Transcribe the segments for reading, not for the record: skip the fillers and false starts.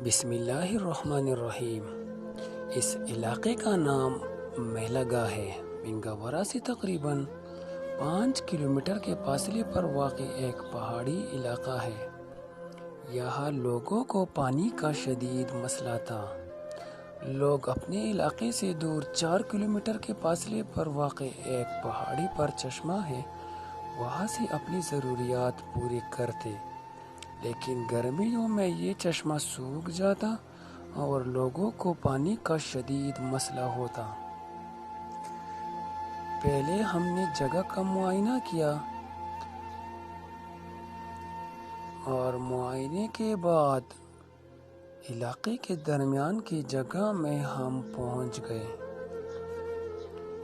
بسم اللہ الرحمن الرحیم۔ اس علاقے کا نام میلہ گاہ ہے۔ منگاورا سے تقریباً 5 کلومیٹر کے فاصلے پر واقع ایک پہاڑی علاقہ ہے۔ یہاں لوگوں کو پانی کا شدید مسئلہ تھا۔ لوگ اپنے علاقے سے دور 4 کلومیٹر کے فاصلے پر واقع ایک پہاڑی پر چشمہ ہے، وہاں سے اپنی ضروریات پوری کرتے، لیکن گرمیوں میں یہ چشمہ سوکھ جاتا اور لوگوں کو پانی کا شدید مسئلہ ہوتا۔ پہلے ہم نے جگہ کا معائنہ کیا اور معائنے کے بعد علاقے کے درمیان کی جگہ میں ہم پہنچ گئے۔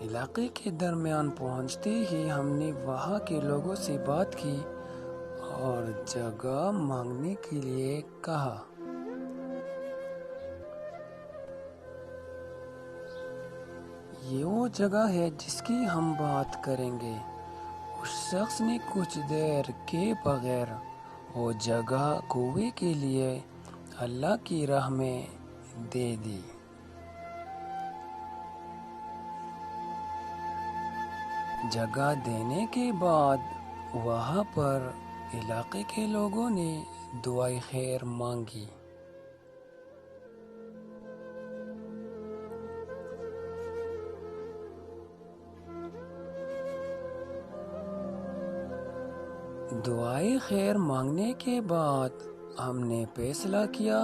علاقے کے درمیان پہنچتے ہی ہم نے وہاں کے لوگوں سے بات کی اور جگہ مانگنے کے لیے کہا۔ یہ وہ جگہ ہے جس کی ہم بات کریں گے۔ اس شخص نے کچھ دیر کے بغیر وہ جگہ کنویں کے لیے اللہ کی راہ میں دے دی۔ جگہ دینے کے بعد وہاں پر علاقے کے لوگوں نے دعائے خیر مانگی۔ دعائے خیر مانگنے کے بعد ہم نے فیصلہ کیا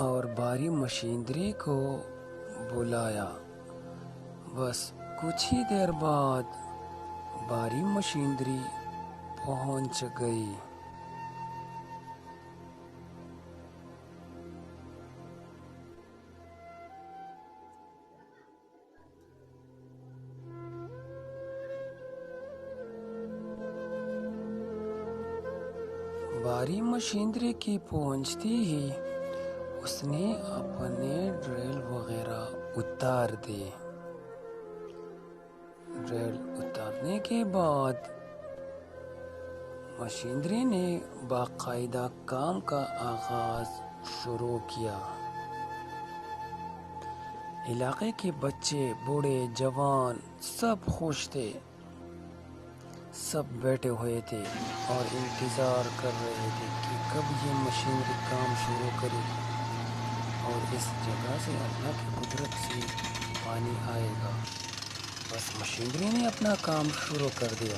اور بھاری مشینری کو بلایا۔ بس کچھ ہی دیر بعد بھاری مشینری پہنچ گئی۔ بھاری مشینری کی پہنچتی ہی اس نے اپنے ڈرل وغیرہ اتار دی۔ ڈرل اتارنے کے بعد مشینری نے باقاعدہ کام کا آغاز شروع کیا۔ علاقے کے بچے، بوڑھے، جوان سب خوش تھے۔ سب بیٹھے ہوئے تھے اور انتظار کر رہے تھے کہ کب یہ مشینری کام شروع کرے اور اس جگہ سے اللہ کی قدرت سے پانی آئے گا۔ بس مشینری نے اپنا کام شروع کر دیا۔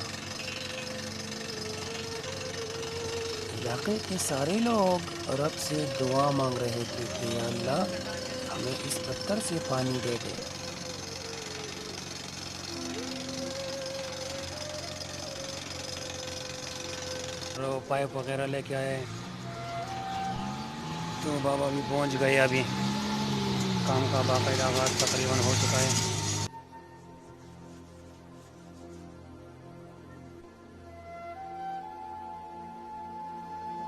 علاقے کے سارے لوگ رب سے دعا مانگ رہے تھے کہ یا اللہ ہمیں اس پتھر سے پانی دے دے۔ پائپ وغیرہ لے کے آئے تو بابا بھی پہنچ گئے۔ ابھی کام کا باقاعدہ آغاز تقریباً ہو چکا ہے۔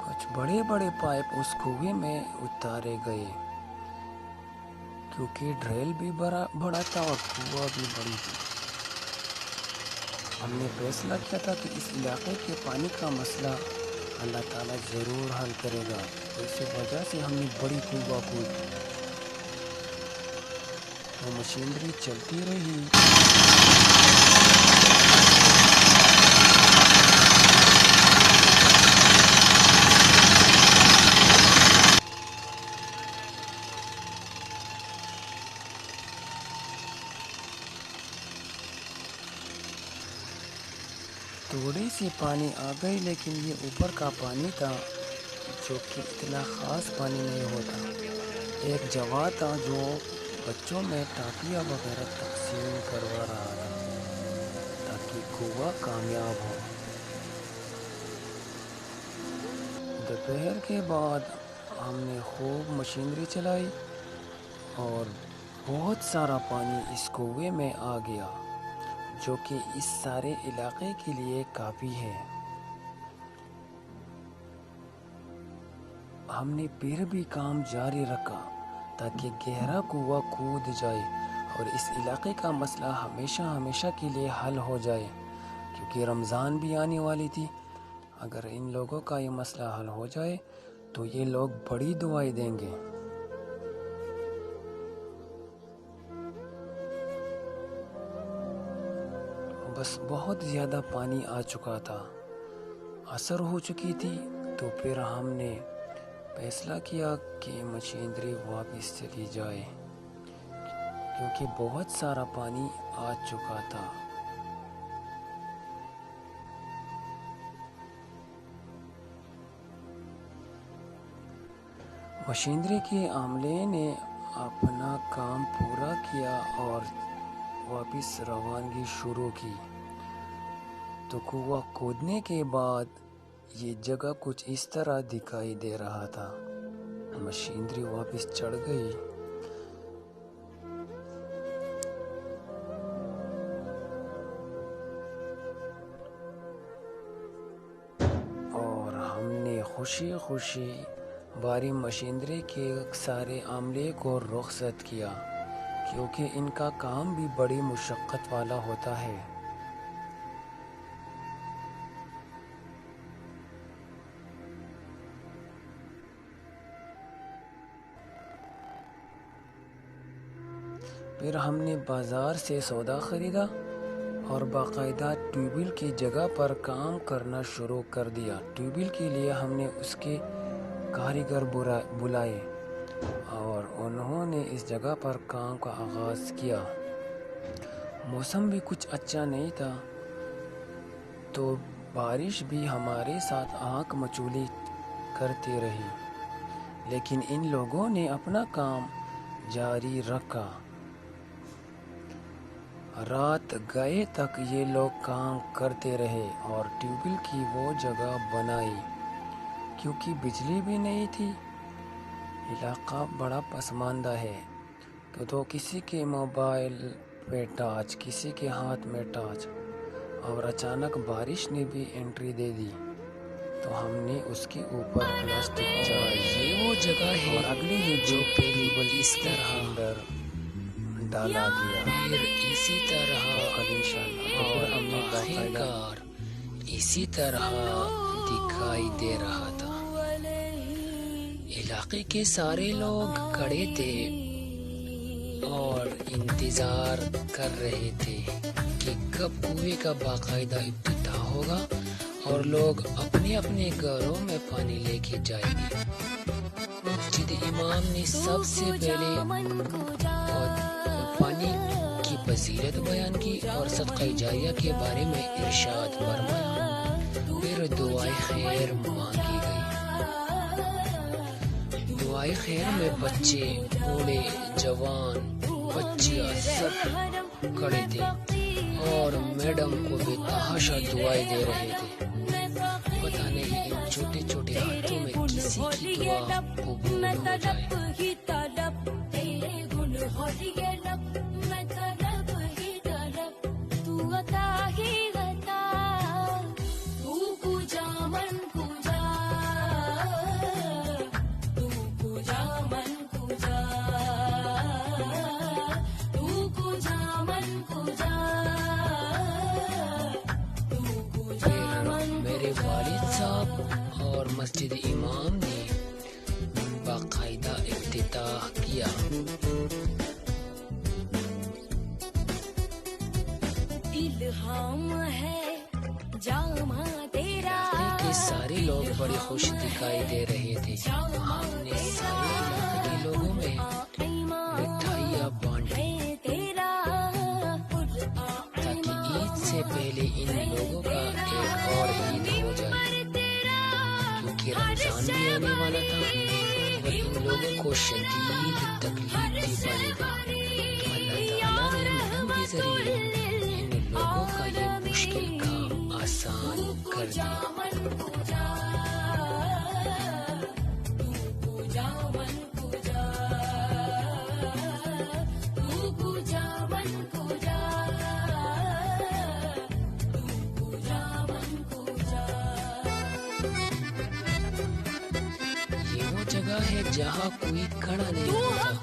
کچھ بڑے بڑے پائپ اس کنویں میں اتارے گئے کیونکہ ڈرل بھی بڑا تھا اور کنواں بھی بڑی تھی۔ ہم نے فیصلہ کیا تھا کہ اس علاقے کے پانی کا مسئلہ اللہ تعالیٰ ضرور حل کرے گا۔ اس وجہ سے ہم نے بڑی کنواں کھودی۔ وہ مشینری چلتی رہی۔ تھوڑی سی پانی آ گئی، لیکن یہ اوپر کا پانی تھا جو کہ اتنا خاص پانی نہیں ہوتا۔ ایک جوان تھا جو بچوں میں ٹافیاں وغیرہ تقسیم کروا رہا تھا تاکہ کنواں کامیاب ہو۔ دوپہر کے بعد ہم نے خوب مشینری چلائی اور بہت سارا پانی اس کنویں میں آ گیا جو کہ اس سارے علاقے کے لیے کافی ہے۔ ہم نے پھر بھی کام جاری رکھا تاکہ گہرا کنواں کھود جائے اور اس علاقے کا مسئلہ ہمیشہ کے لیے حل ہو جائے، کیونکہ رمضان بھی آنے والی تھی۔ اگر ان لوگوں کا یہ مسئلہ حل ہو جائے تو یہ لوگ بڑی دعائیں دیں گے۔ بس بہت زیادہ پانی آ چکا تھا، عصر ہو چکی تھی، تو پھر ہم نے فیصلہ کیا کہ مشینری واپس چلی جائے کیونکہ بہت سارا پانی آ چکا تھا۔ مشینری کے عملے نے اپنا کام پورا کیا اور واپس روانگی شروع کی۔ تو کنواں کھودنے کے بعد یہ جگہ کچھ اس طرح دکھائی دے رہا تھا۔ مشینری واپس چڑھ گئی اور ہم نے خوشی خوشی بھاری مشینری کے سارے عملے کو رخصت کیا کیونکہ ان کا کام بھی بڑی مشقت والا ہوتا ہے۔ پھر ہم نے بازار سے سودا خریدا اور باقاعدہ ٹیوب ویل کی جگہ پر کام کرنا شروع کر دیا۔ ٹیوب ویل کے لیے ہم نے اس کے کاریگر بلائے اور انہوں نے اس جگہ پر کام کا آغاز کیا۔ موسم بھی کچھ اچھا نہیں تھا تو بارش بھی ہمارے ساتھ آنکھ مچولی کرتی رہی، لیکن ان لوگوں نے اپنا کام جاری رکھا۔ رات گئے تک یہ لوگ کام کرتے رہے اور ٹیوب ویل کی وہ جگہ بنائی کیونکہ بجلی بھی نہیں تھی۔ علاقہ بڑا پسماندہ ہے، تو کسی کے موبائل پہ ٹارچ، کسی کے ہاتھ میں ٹارچ، اور اچانک بارش نے بھی انٹری دے دی تو ہم نے اس کے اوپر پلاسٹک چڑھائی۔ یہ وہ جگہ ہے اور اگلی ہی جو کیبل اس طرح اندر ڈالا گیا، پھر اسی طرح اور آخرکار اسی طرح دکھائی دے رہا تھا۔ علاقے کے سارے لوگ کھڑے تھے اور انتظار کر رہے تھے کہ کب کنویں کا باقاعدہ افتتاح ہوگا اور لوگ اپنے اپنے گھروں میں پانی لے کے جائیں گے۔ مسجد امام نے سب سے پہلے پانی کی فضیلت بیان کی اور صدقہ جاریہ کے بارے میں ارشاد فرمایا، پھر دعائے خیر مانگی گئی۔ دعائے خیر میں بچے، بوڑھے، جوان، بچیاں سب کھڑے تھے اور میڈم کو بے تحاشا دعائیں دے رہے تھے۔ پتہ نہیں ان چھوٹے چھوٹے ہاتھوں میں کسی کی دعا قبول ہو جائے۔ اور مسجد امام نے باقاعدہ افتتاح کیا۔ علاقے کے سارے لوگ بڑی خوش دکھائی دے رہے تھے۔ ہم نے سارے علاقے کے لوگوں میں مٹھائیاں بانٹی تاکہ عید سے پہلے ان لوگوں کا ایک اور عید ہو جائے، کیونکہ رمضان بھی آنے والا تھا اور ان لوگوں کو شدید تکلیف دی پڑے گی۔ تو اللہ تعالیٰ نے رحم کے ذریعے ان لوگوں کا یہ مشکل کام آسان کر دیا۔ جگہ ہے جہاں کوئی کھڑا نہیں ہوتا اور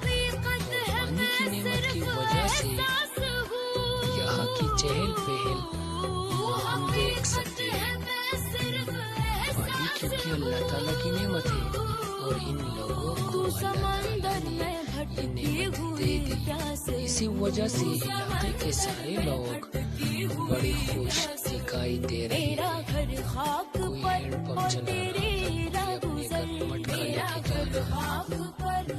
پانی کی نعمت کی وجہ سے یہاں کی چہل پہل ہم دیکھ سکتے ہیں۔ پانی کیونکہ اللہ تعالیٰ کی نعمت ہے اور ان لوگوں کو اللہ تعالیٰ نے یہ نعمت دے دی. اسی وجہ سے علاقے کے سارے لوگ بڑی خوش دکھائی دے رہے ہیں. کوئی ہینڈ پمپ چلا رہا تھا، کوئی اپنے گھر مٹکا لے کے جا رہا، سب بہت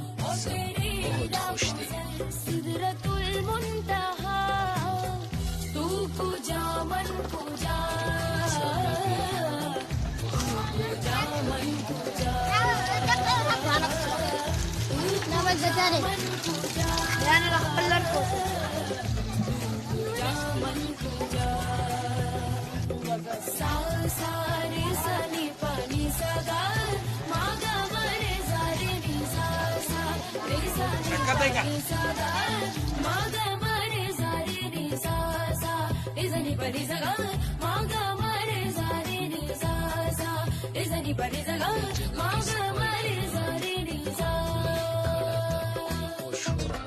خوش تھے.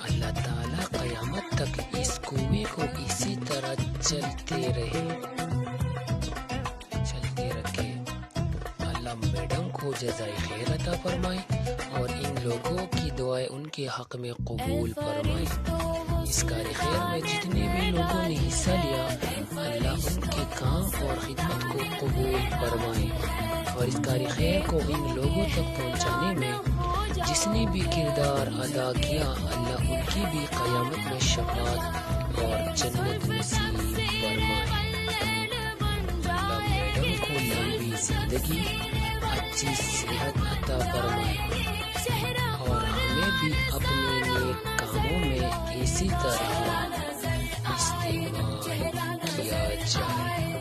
اللہ تعالیٰ قیامت تک اس کنویں کو اسی طرح چلتے رکھے. اللہ میڈم کو جزائے خیر عطا فرمائے اور ان لوگوں کی دعائیں ان کے حق میں قبول فرمائے. اس کار خیر میں جتنے بھی لوگوں نے حصہ لیا، اللہ ان کے کام اور خدمت کو قبول فرمائے. اور اس کار خیر کو ان لوگوں تک پہنچانے میں جس نے بھی کردار ادا کیا، اللہ ان کی بھی قیامت میں شفاعت اور جنت نصیب فرمائے. اللہ میڈم کو لمبی زندگی، اچھی صحت عطا فرمائے اور ہمیں بھی اپنے نیک کاموں میں اسی طرح استعمال کیا جائے.